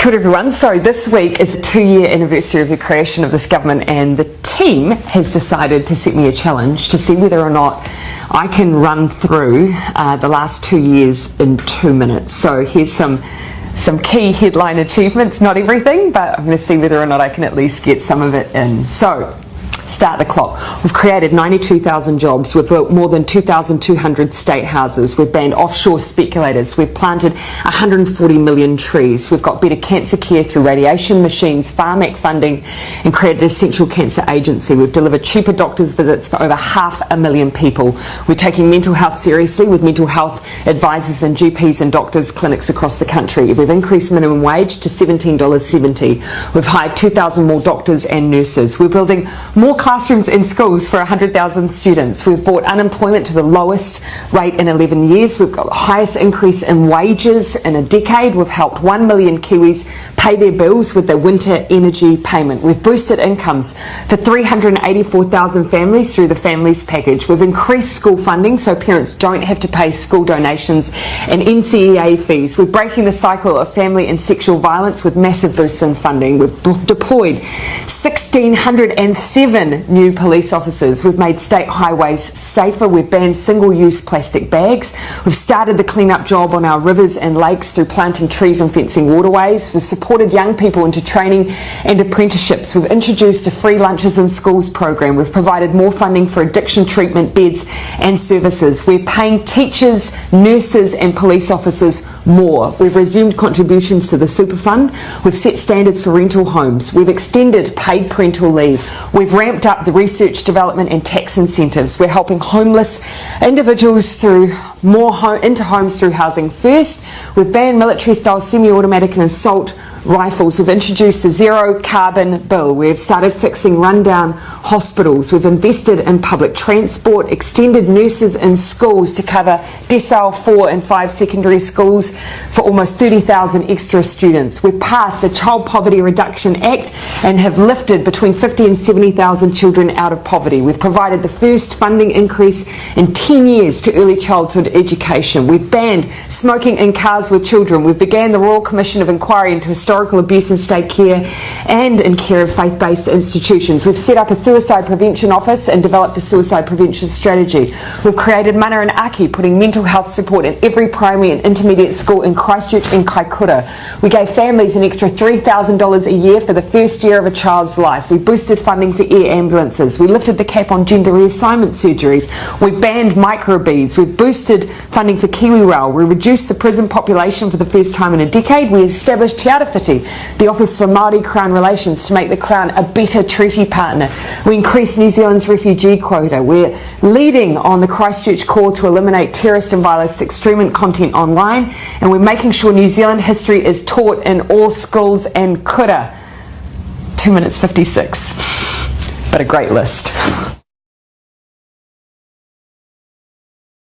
Kia ora everyone. So this week is the 2-year anniversary of the creation of this government, and the team has decided to set me a challenge to see whether or not I can run through the last 2 years in 2 minutes. So here's some key headline achievements, not everything, but I'm going to see whether or not I can at least get some of it in. So start the clock. We've created 92,000 jobs. We've built more than 2,200 state houses. We've banned offshore speculators. We've planted 140 million trees. We've got better cancer care through radiation machines, Pharmac funding, and created a central cancer agency. We've delivered cheaper doctors' visits for over 500,000 people. We're taking mental health seriously with mental health advisors and GPs and doctors' clinics across the country. We've increased minimum wage to $17.70. We've hired 2,000 more doctors and nurses. We're building more classrooms in schools for 100,000 students. We've brought unemployment to the lowest rate in 11 years. We've got the highest increase in wages in a decade. We've helped 1 million Kiwis pay their bills with their winter energy payment. We've boosted incomes for 384,000 families through the Families Package. We've increased school funding so parents don't have to pay school donations and NCEA fees. We're breaking the cycle of family and sexual violence with massive boosts in funding. We've deployed 1,607 new police officers. We've made state highways safer. We've banned single-use plastic bags. We've started the clean-up job on our rivers and lakes through planting trees and fencing waterways. We've supported young people into training and apprenticeships. We've introduced a free lunches in schools program. We've provided more funding for addiction treatment beds and services. We're paying teachers, nurses and police officers more. We've resumed contributions to the super fund. We've set standards for rental homes. We've extended paid parental leave. We've ramped up the research, development and tax incentives. We're helping homeless individuals through into homes through Housing First. We've banned military-style semi-automatic and assault rifles. We've introduced the zero carbon bill. We've started fixing rundown hospitals. We've invested in public transport, extended nurses in schools to cover decile 4 and 5 secondary schools for almost 30,000 extra students. We've passed the Child Poverty Reduction Act and have lifted between 50 and 70,000 children out of poverty. We've provided the first funding increase in 10 years to early childhood education. We've banned smoking in cars with children. We've began the Royal Commission of Inquiry into historical abuse in state care and in care of faith-based institutions. We've set up a suicide prevention office and developed a suicide prevention strategy. We've created Mana and Aki, putting mental health support in every primary and intermediate school in Christchurch and Kaikoura. We gave families an extra $3,000 a year for the first year of a child's life. We boosted funding for air ambulances. We lifted the cap on gender reassignment surgeries. We banned microbeads. We boosted funding for KiwiRail. We reduced the prison population for the first time in a decade. We established Te Arawhiti, the Office for Māori Crown Relations, to make the Crown a better treaty partner. We increased New Zealand's refugee quota. We're leading on the Christchurch call to eliminate terrorist and violent extreme content online, and we're making sure New Zealand history is taught in all schools and kura. 2 minutes 56, but a great list.